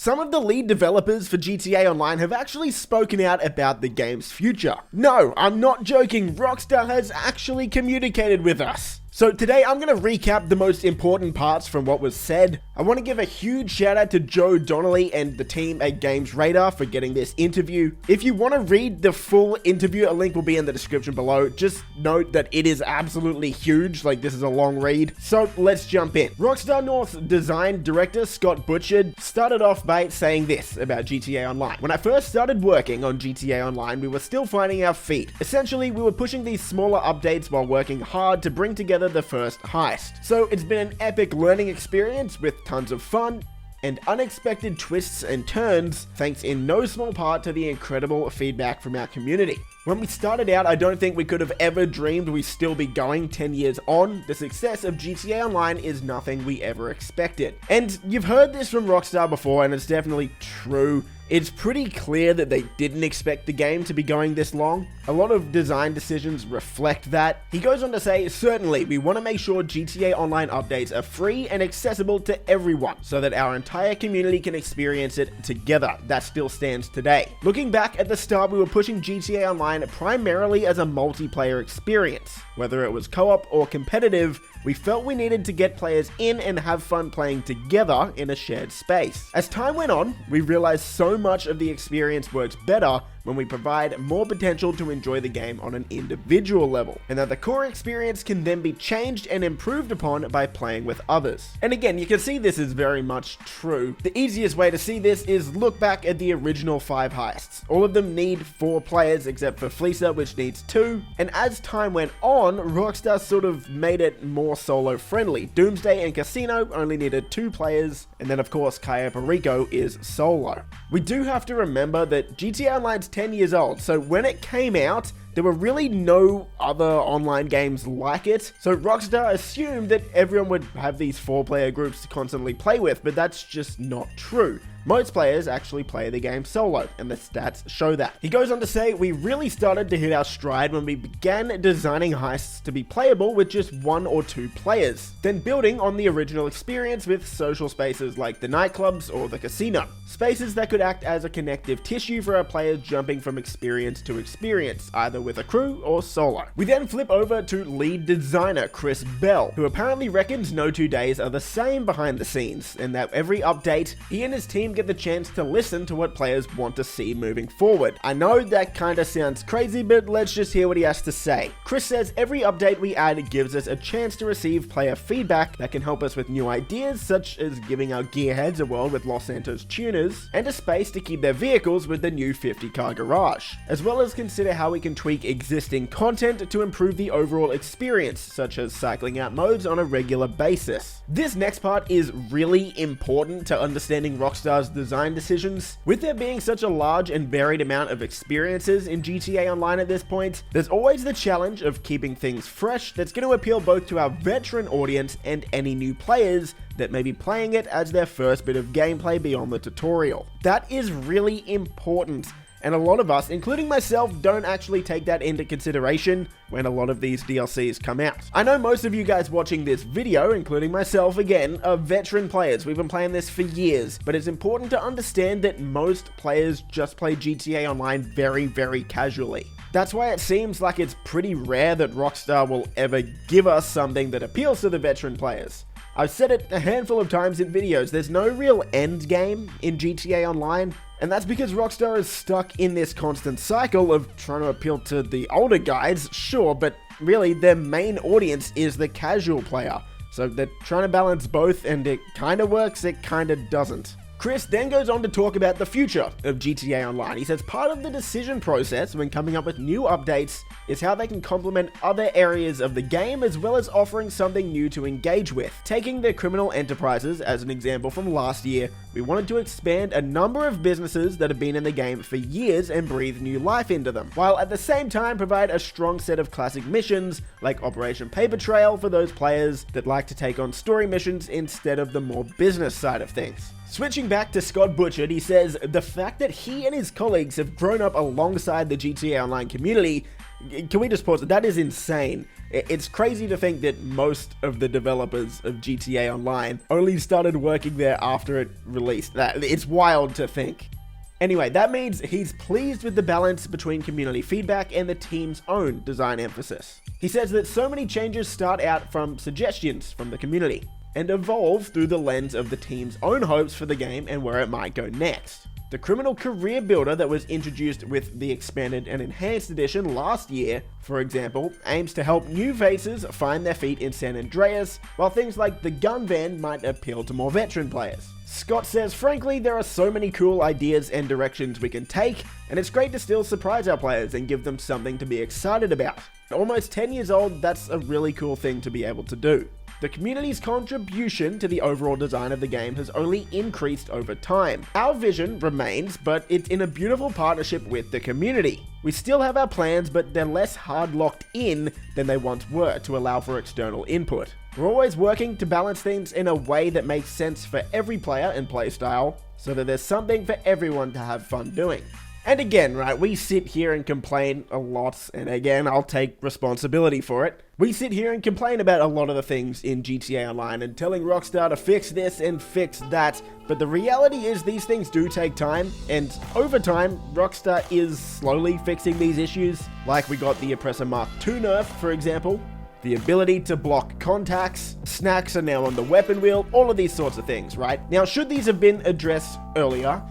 Some of the lead developers for GTA Online have actually spoken out about the game's future. No, I'm not joking, Rockstar has actually communicated with us. So today I'm going to recap the most important parts from what was said. I want to give a huge shout out to Joe Donnelly and the team at Games Radar for getting this interview. If you want to read the full interview, a link will be in the description below. Just note that it is absolutely huge, like this is a long read. So let's jump in. Rockstar North's design director Scott Butchard started off by saying this about GTA Online. When I first started working on GTA Online, we were still finding our feet. Essentially, we were pushing these smaller updates while working hard to bring together the first heist. So it's been an epic learning experience with tons of fun and unexpected twists and turns, thanks in no small part to the incredible feedback from our community. When we started out, I don't think we could have ever dreamed we'd still be going 10 years on. The success of GTA Online is nothing we ever expected. And you've heard this from Rockstar before, and it's definitely true. It's pretty clear that they didn't expect the game to be going this long. A lot of design decisions reflect that. He goes on to say, certainly, we want to make sure GTA Online updates are free and accessible to everyone so that our entire community can experience it together. That still stands today. Looking back at the start, we were pushing GTA Online primarily as a multiplayer experience. Whether it was co-op or competitive, we felt we needed to get players in and have fun playing together in a shared space. As time went on, we realized so much of the experience works better when we provide more potential to enjoy the game on an individual level, and that the core experience can then be changed and improved upon by playing with others. And again, you can see this is very much true. The easiest way to see this is look back at the original 5 heists. All of them need 4 players except for Fleecer, which needs 2, and as time went on, Rockstar sort of made it more solo friendly. Doomsday and Casino only needed 2 players, and then of course Cayo Perico is solo. We do have to remember that GTA Online's 10 years old, so when it came out, there were really no other online games like it, so Rockstar assumed that everyone would have these 4-player groups to constantly play with, but that's just not true. Most players actually play the game solo, and the stats show that. He goes on to say, we really started to hit our stride when we began designing heists to be playable with just 1 or 2 players, then building on the original experience with social spaces like the nightclubs or the casino. Spaces that could act as a connective tissue for our players jumping from experience to experience, either with a crew or solo. We then flip over to lead designer Chris Bell, who apparently reckons no 2 days are the same behind the scenes, and that every update, he and his team get the chance to listen to what players want to see moving forward. I know that kinda sounds crazy, but let's just hear what he has to say. Chris says every update we add gives us a chance to receive player feedback that can help us with new ideas, such as giving our gearheads a world with Los Santos tuners, and a space to keep their vehicles with the new 50-car garage, as well as consider how we can tweak existing content to improve the overall experience, such as cycling out modes on a regular basis. This next part is really important to understanding Rockstar's design decisions. With there being such a large and varied amount of experiences in GTA Online at this point, there's always the challenge of keeping things fresh that's going to appeal both to our veteran audience and any new players that may be playing it as their first bit of gameplay beyond the tutorial. That is really important, and a lot of us, including myself, don't actually take that into consideration when a lot of these DLCs come out. I know most of you guys watching this video, including myself again, are veteran players. We've been playing this for years, but it's important to understand that most players just play GTA Online very, very casually. That's why it seems like it's pretty rare that Rockstar will ever give us something that appeals to the veteran players. I've said it a handful of times in videos, there's no real end game in GTA Online, and that's because Rockstar is stuck in this constant cycle of trying to appeal to the older guys, sure, but really their main audience is the casual player. So they're trying to balance both, and it kinda works, it kinda doesn't. Chris then goes on to talk about the future of GTA Online. He says part of the decision process when coming up with new updates is how they can complement other areas of the game, as well as offering something new to engage with. Taking the criminal enterprises as an example from last year, we wanted to expand a number of businesses that have been in the game for years and breathe new life into them, while at the same time provide a strong set of classic missions like Operation Paper Trail for those players that like to take on story missions instead of the more business side of things. Switching back to Scott Butchard, he says, the fact that he and his colleagues have grown up alongside the GTA Online community, can we just pause? That is insane. It's crazy to think that most of the developers of GTA Online only started working there after it released. It's wild to think. Anyway, that means he's pleased with the balance between community feedback and the team's own design emphasis. He says that so many changes start out from suggestions from the community and evolve through the lens of the team's own hopes for the game and where it might go next. The criminal career builder that was introduced with the expanded and enhanced edition last year, for example, aims to help new faces find their feet in San Andreas, while things like the gun van might appeal to more veteran players. Scott says, frankly, there are so many cool ideas and directions we can take, and it's great to still surprise our players and give them something to be excited about. Almost 10 years old, that's a really cool thing to be able to do. The community's contribution to the overall design of the game has only increased over time. Our vision remains, but it's in a beautiful partnership with the community. We still have our plans, but they're less hard locked in than they once were to allow for external input. We're always working to balance things in a way that makes sense for every player and playstyle, so that there's something for everyone to have fun doing. And again, right, we sit here and complain a lot, and again, I'll take responsibility for it. We sit here and complain about a lot of the things in GTA Online and telling Rockstar to fix this and fix that, but the reality is these things do take time, and over time, Rockstar is slowly fixing these issues, like we got the Oppressor Mark II nerf, for example. The ability to block contacts, snacks are now on the weapon wheel, all of these sorts of things, right? Now, should these have been addressed earlier?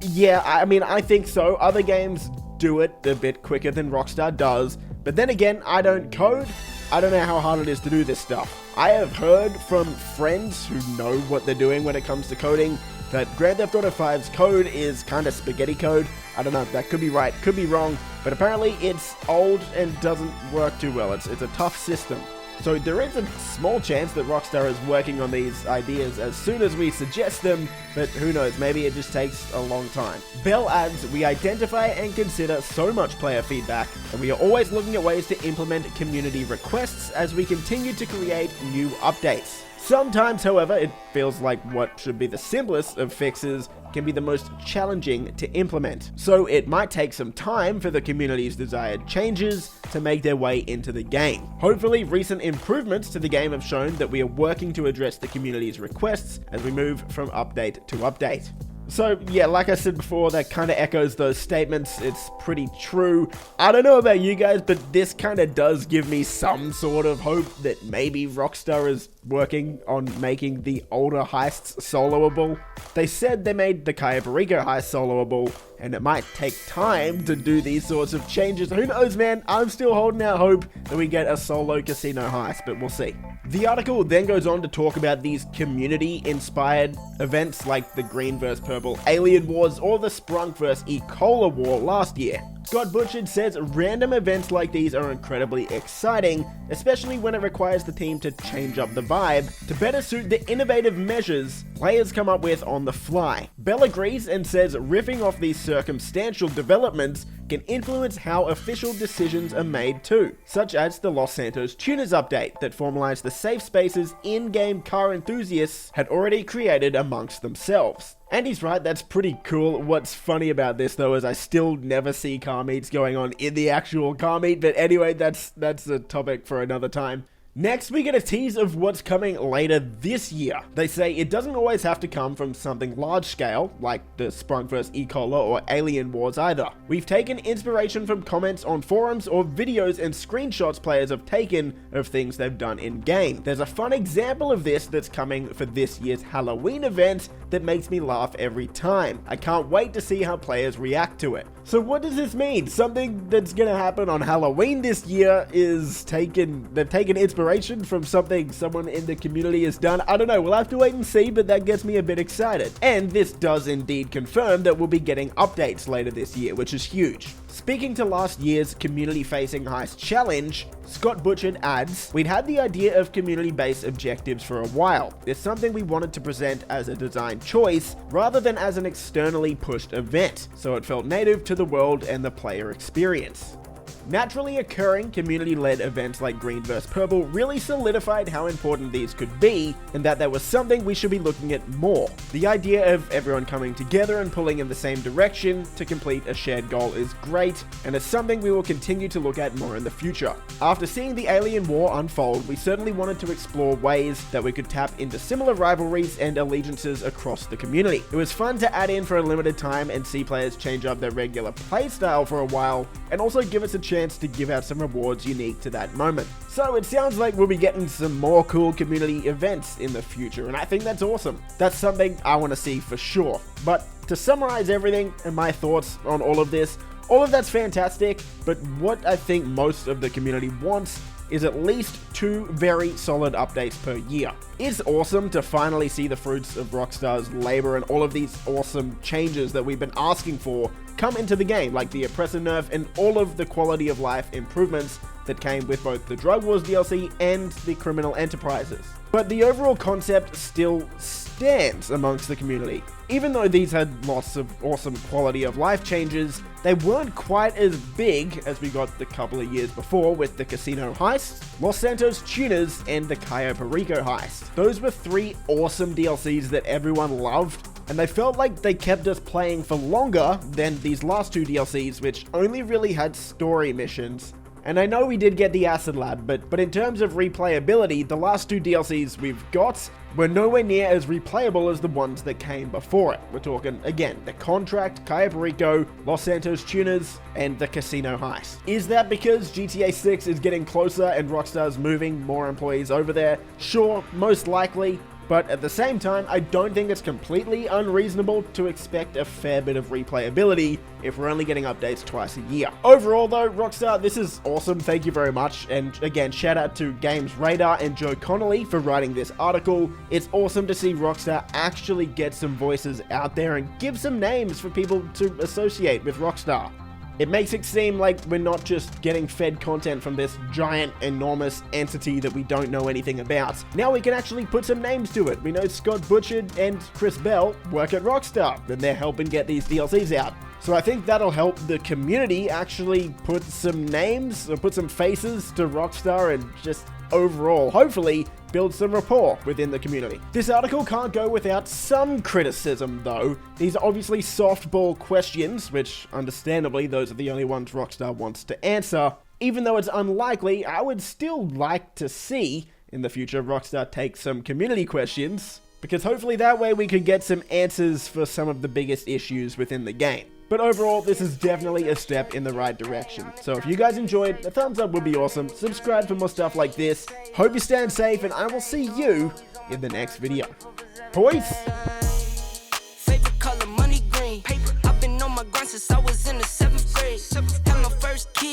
Yeah, I mean, I think so. Other games do it a bit quicker than Rockstar does, but then again, I don't code. I don't know how hard it is to do this stuff. I have heard from friends who know what they're doing when it comes to coding that Grand Theft Auto 5's code is kind of spaghetti code. I don't know, that could be right, could be wrong, but apparently it's old and doesn't work too well. It's a tough system. So there is a small chance that Rockstar is working on these ideas as soon as we suggest them, but who knows, maybe it just takes a long time. Bell adds, we identify and consider so much player feedback, and we are always looking at ways to implement community requests as we continue to create new updates. Sometimes, however, it feels like what should be the simplest of fixes can be the most challenging to implement. So it might take some time for the community's desired changes to make their way into the game. Hopefully, recent improvements to the game have shown that we are working to address the community's requests as we move from update to update. So yeah, like I said before, that kind of echoes those statements. It's pretty true. I don't know about you guys, but this kind of does give me some sort of hope that maybe Rockstar is working on making the older heists soloable. They said they made the Cayo Perico heist soloable, and it might take time to do these sorts of changes. Who knows, man? I'm still holding out hope that we get a solo casino heist, but we'll see. The article then goes on to talk about these community-inspired events like the Green vs. Purple Alien Wars or the Sprunk vs. E. Cola War last year. Scott Butchard says random events like these are incredibly exciting, especially when it requires the team to change up the vibe to better suit the innovative measures players come up with on the fly. Bell agrees and says riffing off these circumstantial developments can influence how official decisions are made too, such as the Los Santos Tuners update that formalized the safe spaces in-game car enthusiasts had already created amongst themselves. And he's right, that's pretty cool. What's funny about this though is I still never see car meets going on in the actual car meet, but anyway, that's a topic for another time. Next, we get a tease of what's coming later this year. They say it doesn't always have to come from something large scale, like the Sprunk vs. E. Cola or Alien Wars either. We've taken inspiration from comments on forums or videos and screenshots players have taken of things they've done in-game. There's a fun example of this that's coming for this year's Halloween event that makes me laugh every time. I can't wait to see how players react to it. So what does this mean? Something that's gonna happen on Halloween this year is they've taken inspiration from something someone in the community has done. I don't know, we'll have to wait and see, but that gets me a bit excited. And this does indeed confirm that we'll be getting updates later this year, which is huge. Speaking to last year's community-facing heist challenge, Scott Butchard adds, we'd had the idea of community-based objectives for a while. It's something we wanted to present as a design choice rather than as an externally pushed event, so it felt native to the world and the player experience. Naturally occurring community-led events like Green vs. Purple really solidified how important these could be, and that was something we should be looking at more. The idea of everyone coming together and pulling in the same direction to complete a shared goal is great, and it's something we will continue to look at more in the future. After seeing the Alien War unfold, we certainly wanted to explore ways that we could tap into similar rivalries and allegiances across the community. It was fun to add in for a limited time and see players change up their regular playstyle for a while, and also give us a chance to give out some rewards unique to that moment. So it sounds like we'll be getting some more cool community events in the future, and I think that's awesome. That's something I want to see for sure. But to summarize everything and my thoughts on all of this, all of that's fantastic, but what I think most of the community wants is at least 2 very solid updates per year. It's awesome to finally see the fruits of Rockstar's labor and all of these awesome changes that we've been asking for come into the game, like the oppressor nerf and all of the quality of life improvements that came with both the Drug Wars DLC and the Criminal Enterprises. But the overall concept still stands amongst the community. Even though these had lots of awesome quality of life changes, they weren't quite as big as we got the couple of years before with the Casino Heist, Los Santos Tuners, and the Cayo Perico Heist. Those were 3 awesome DLCs that everyone loved, and they felt like they kept us playing for longer than these last 2 DLCs, which only really had story missions. And I know we did get the Acid Lab, but in terms of replayability, the last 2 DLCs we've got were nowhere near as replayable as the ones that came before it. We're talking, again, the Contract, Cayo Perico, Los Santos Tuners, and the Casino Heist. Is that because GTA 6 is getting closer and Rockstar's moving more employees over there? Sure, most likely. But at the same time, I don't think it's completely unreasonable to expect a fair bit of replayability if we're only getting updates twice a year. Overall though, Rockstar, this is awesome, thank you very much, and again, shout out to Games Radar and Joe Connolly for writing this article. It's awesome to see Rockstar actually get some voices out there and give some names for people to associate with Rockstar. It makes it seem like we're not just getting fed content from this giant, enormous entity that we don't know anything about. Now we can actually put some names to it. We know Scott Butchard and Chris Bell work at Rockstar, and they're helping get these DLCs out. So I think that'll help the community actually put some names, or put some faces to Rockstar, and just overall, hopefully, build some rapport within the community. This article can't go without some criticism though. These are obviously softball questions, which understandably those are the only ones Rockstar wants to answer. Even though it's unlikely, I would still like to see in the future Rockstar take some community questions, because hopefully that way we could get some answers for some of the biggest issues within the game. But overall, this is definitely a step in the right direction. So if you guys enjoyed, a thumbs up would be awesome. Subscribe for more stuff like this. Hope you're staying safe, and I will see you in the next video. Peace! Favorite color, money green. I've been on my grind since I was in the 7th grade. Had my first kid.